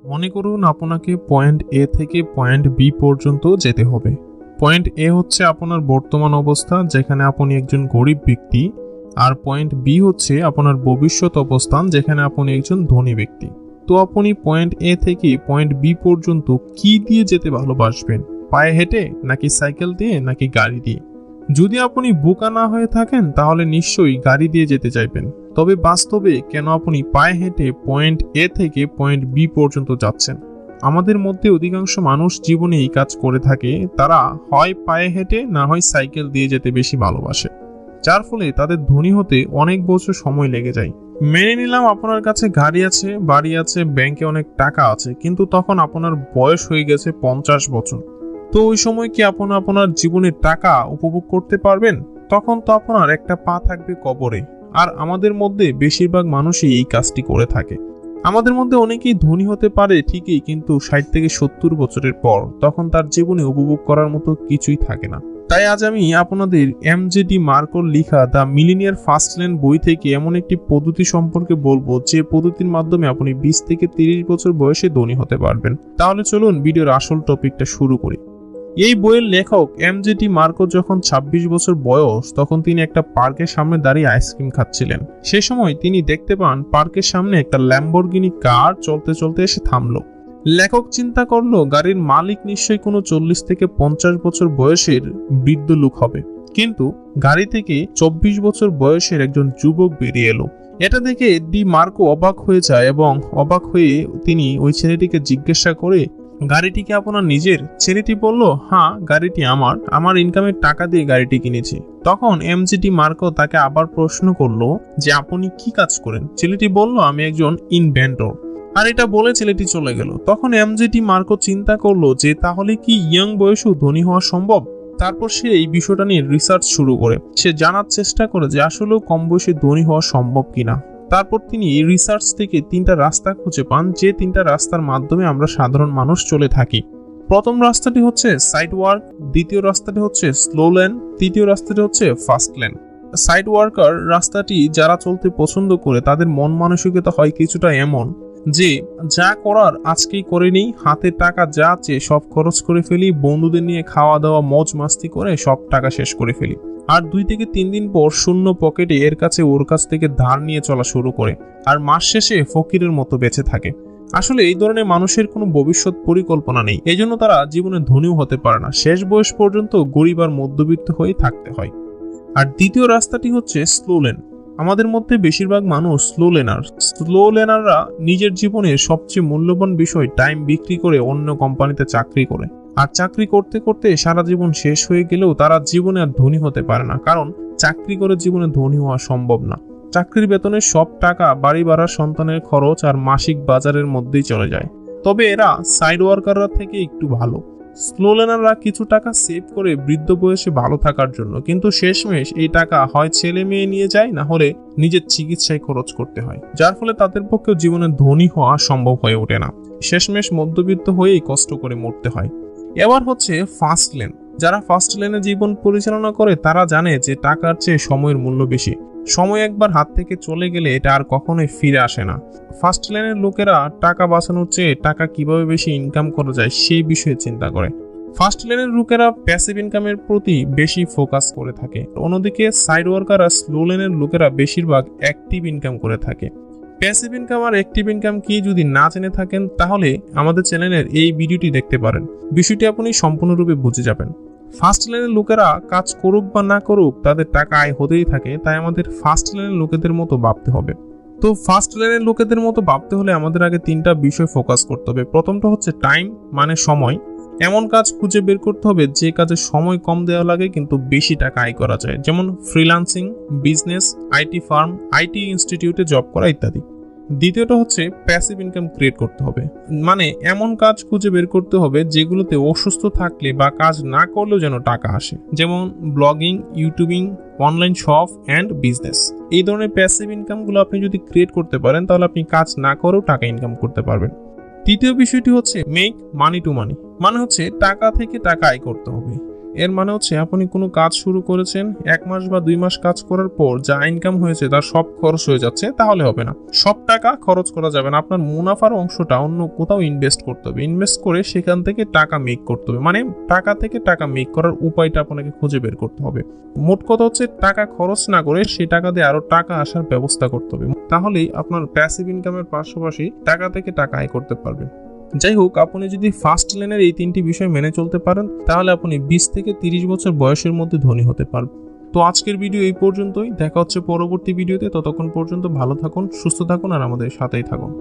মনে করুন আপনাকে পয়েন্ট এ থেকে পয়েন্ট বি পর্যন্ত যেতে হবে। পয়েন্ট এ হচ্ছে আপনার বর্তমান অবস্থা, যেখানে আপনি একজন গরিব ব্যক্তি, আর পয়েন্ট বি হচ্ছে আপনার ভবিষ্যৎ অবস্থান, যেখানে আপনি একজন ধনী ব্যক্তি। তো আপনি পয়েন্ট এ থেকে পয়েন্ট বি পর্যন্ত কি দিয়ে যেতে ভালোবাসবেন? পায়ে হেঁটে, নাকি সাইকেল দিয়ে, নাকি গাড়ি দিয়ে? যদি আপনি বোকা না হয়ে থাকেন তাহলে নিশ্চয়ই গাড়ি দিয়ে যেতে চাইবেন। তবে বাস্তবে কেন আপনি পায়ে হেঁটে পয়েন্ট এ থেকে পয়েন্ট বি পর্যন্ত যাচ্ছেন? আমাদের মধ্যে অধিকাংশ মানুষ জীবনে এই কাজ করে থাকে। তারা হয় পায়ে হেঁটে, না হয় সাইকেল দিয়ে যেতে বেশি ভালোবাসে, যার ফলে তাদের ধনী হতে অনেক বছর সময় লেগে যায়। মেনে নিলাম আপনার কাছে গাড়ি আছে, বাড়ি আছে, ব্যাংকে অনেক টাকা আছে, কিন্তু তখন আপনার বয়স হয়ে গেছে 50 বছর। তো ওই সময় কি আপনি আপনার জীবনের টাকা উপভোগ করতে পারবেন? তখন তো আপনার একটা পা থাকবে কবরে। আর আমাদের মধ্যে বেশিরভাগ মানুষই এই কাজটি করে থাকে। আমাদের মধ্যে অনেকেই ধনী হতে পারে ঠিকই, কিন্তু 60 থেকে 70 বছরের পর তখন তার জীবনে উপভোগ করার মতো কিছুই থাকে না। তাই আজ আমি আপনাদের এমজেডি মার্কোর লেখা দ্য মিলিনিয়ার ফার্স্ট লেন বই থেকে এমন একটি পদ্ধতি সম্পর্কে বলবো, যে পদ্ধতির মাধ্যমে আপনি 20 থেকে 30 বছর বয়সে ধনী হতে পারবেন। তাহলে চলুন ভিডিওর আসল টপিকটা শুরু করি। এই বইয়ের লেখক এমজেডি মার্কো যখন 26 বছর বয়স, তখন তিনি একটা পার্কের সামনে দাঁড়িয়ে আইসক্রিম খাচ্ছিলেন। সে সময় তিনি দেখতে পান পার্কের সামনে একটা ল্যাম্বরগিনি কার চলতে চলতে এসে থামলো। লেখক চিন্তা করলো, গাড়ির মালিক নিশ্চয়ই কোনো 40 থেকে 50 বছর বয়সের বৃদ্ধ লোক হবে। কিন্তু গাড়ি থেকে 24 বছর বয়সের একজন যুবক বেরিয়ে এলো। এটা দেখে ডি মার্কো অবাক হয়ে যায়, এবং অবাক হয়ে তিনি ওই ছেলেটিকে জিজ্ঞাসা করে, গাড়িটি কি আপনার নিজের? ছেলেটি বলল, হ্যাঁ, গাড়িটি আমার ইনকামের টাকা দিয়ে গাড়িটি কিনেছি। তখন এমজেডি মার্কো তাকে আবার প্রশ্ন করলো যে আপনি কি কাজ করেন? ছেলেটি বলল, আমি একজন ইনভেন্টর। আর এটা বলে ছেলেটি চলে গেল। তখন এমজেডি মার্কো চিন্তা করলো যে তাহলে কি ইয়াং বয়সেও ধনী হওয়া সম্ভব? তারপর সে এই বিষয়টা নিয়ে রিসার্চ শুরু করে। সে জানার চেষ্টা করে যে আসলেও কম বয়সে ধনী হওয়া সম্ভব কিনা। তারপর তিনি এই রিসার্চ থেকে 3টা রাস্তা খুঁজে পান, যে 3টা রাস্তার মাধ্যমে আমরা সাধারণ মানুষ চলে থাকি। প্রথম রাস্তাটি হচ্ছে সাইড ওয়ার্ক, দ্বিতীয় রাস্তাটি হচ্ছে স্লো লেন, তৃতীয় রাস্তাটি হচ্ছে ফাস্ট লেন। সাইড ওয়ার্কার রাস্তাটি যারা চলতে পছন্দ করে, তাদের মন মানসিকতা হয় কিছুটা এমন যে যা করার আজকেই করে নিই, হাতে টাকা যা আছে সব খরচ করে ফেলি, বন্ধুদের নিয়ে খাওয়া দাওয়া মজ মাস্তি করে সব টাকা শেষ করে ফেলি। আর 2 থেকে 3 দিন পর শূন্য পকেটে এর কাছে ওর কাছ থেকে ধার নিয়ে চলা শুরু করে, আর মাস শেষে ফকিরের মতো বেঁচে থাকে। আসলে এই ধরনের মানুষের কোনো ভবিষ্যৎ পরিকল্পনা নেই, এজন্য তারা জীবনে ধনীও হতে পারে না। শেষ বয়স পর্যন্ত গরিব আর মধ্যবিত্ত হয়ে থাকতে হয়। আর দ্বিতীয় রাস্তাটি হচ্ছে স্লো লেন। আমাদের মধ্যে বেশিরভাগ মানুষ স্লো লেনাররা নিজের জীবনের সবচেয়ে মূল্যবান বিষয় টাইম বিক্রি করে অন্য কোম্পানিতে চাকরি করে। আর চাকরি করতে করতে সারা জীবন শেষ হয়ে গেলেও তারা জীবনে আর ধনী হতে পারে না, কারণ চাকরি করে জীবনে ধনী হওয়া সম্ভব না। চাকরির বেতনের সব টাকা বাড়ি ভাড়া, সন্তানের খরচ আর মাসিক বাজারের মধ্যেই চলে যায়। তবে এরা সাইড ওয়ার্কাররা থেকে একটু ভালো। স্লো লেনাররা কিছু টাকা সেভ করে বৃদ্ধ বয়সে ভালো থাকার জন্য, কিন্তু শেষমেশ এই টাকা হয় ছেলে মেয়ে নিয়ে যায়, না হলে নিজের চিকিৎসায় খরচ করতে হয়, যার ফলে তাদের পক্ষেও জীবনে ধনী হওয়া সম্ভব হয়ে ওঠে না। শেষমেশ মধ্যবিত্ত হয়েই কষ্ট করে মরতে হয়। এবার হচ্ছে ফাস্ট লেন। যারা ফাস্ট লেনে জীবন পরিচালনা করে তারা জানে যে টাকার চেয়ে সময়ের মূল্য বেশি। সময় একবার হাত থেকে চলে গেলে এটা আর কখনোই ফিরে আসে না। ফার্স্ট লাইনের লোকেরা টাকা বাঁচানোর চেয়ে টাকা কিভাবে বেশি ইনকাম করা যায় সেই বিষয়ে চিন্তা করে। ফার্স্ট লাইনের লোকেরা প্যাসিভ ইনকামের প্রতি বেশি ফোকাস করে থাকে। অন্যদিকে সাইড ওয়ার্কার আর স্লো লাইনের লোকেরা বেশিরভাগ অ্যাক্টিভ ইনকাম করে থাকে। প্যাসিভ ইনকাম আর অ্যাক্টিভ ইনকাম কি যদি না জেনে থাকেন, তাহলে আমাদের চ্যানেলের এই ভিডিওটি দেখতে পারেন। বিষয়টি আপনি সম্পূর্ণরূপে বুঝে যাবেন। ফার্স্ট লাইনের লোকেরা কাজ করুক বা না করুক, তাদের টাকা আয় হতেই থাকে। তাই আমাদের ফার্স্ট লাইনের লোকেদের মতো ভাবতে হবে। তো ফার্স্ট লাইনের লোকেদের মতো ভাবতে হলে আমাদের আগে 3টা বিষয় ফোকাস করতে হবে। প্রথমটা হচ্ছে টাইম, মানে সময়। এমন কাজ খুঁজে বের করতে হবে যে কাজে সময় কম দেওয়া লাগে কিন্তু বেশি টাকা আয় করা যায়, যেমন freelancing, business, IT firm, IT ইনস্টিটিউটে জব করা ইত্যাদি। দ্বিতীয়টা হচ্ছে প্যাসিভ ইনকাম ক্রিয়েট করতে হবে, মানে এমন কাজ খুঁজে বের করতে হবে যেগুলোতে অসুস্থ থাকলে বা কাজ না করলেও যেন টাকা আসে, যেমন blogging, YouTubing, online shop and business. এই ধরনের প্যাসিভ ইনকামগুলো আপনি যদি ক্রিয়েট করতে পারেন, তাহলে আপনি কাজ না করেও টাকা ইনকাম করতে পারবেন। তৃতীয় বিষয়টি হচ্ছে মেক মানি টু মানি, মানে হচ্ছে টাকা থেকে টাকা আয় করতে হবে। এর মানে হচ্ছে আপনি কোনো কাজ শুরু করেছেন, 1 মাস বা 2 মাস কাজ করার পর যা ইনকাম হয়েছে তার সব খরচ হয়ে যাচ্ছে, তাহলে হবে না। সব টাকা খরচ করা যাবে না, আপনার মুনাফার অংশটা অন্য কোথাও ইনভেস্ট করতে হবে। ইনভেস্ট করে সেখান থেকে টাকা মেক করতে হবে, মানে টাকা থেকে টাকা মেক করার উপায়টা আপনাকে খুঁজে বের করতে হবে। মোট কথা হচ্ছে টাকা খরচ না করে সেই টাকা দিয়ে আরো টাকা আসার ব্যবস্থা করতে হবে, তাহলেই আপনার প্যাসিভ ইনকামের পাশাপাশি টাকা থেকে টাকা আয় করতে পারবেন। যাই হোক, আপনি যদি ফার্স্ট লেনের এই 3টি বিষয় মেনে চলতে পারেন, তাহলে আপনি 20 থেকে 30 বছর বয়সের মধ্যে ধনী হতে পারবেন। তো আজকের ভিডিও এই পর্যন্তই, দেখা হচ্ছে পরবর্তী ভিডিওতে। ততক্ষণ পর্যন্ত ভালো থাকুন, সুস্থ থাকুন আর আমাদের সাথেই থাকুন।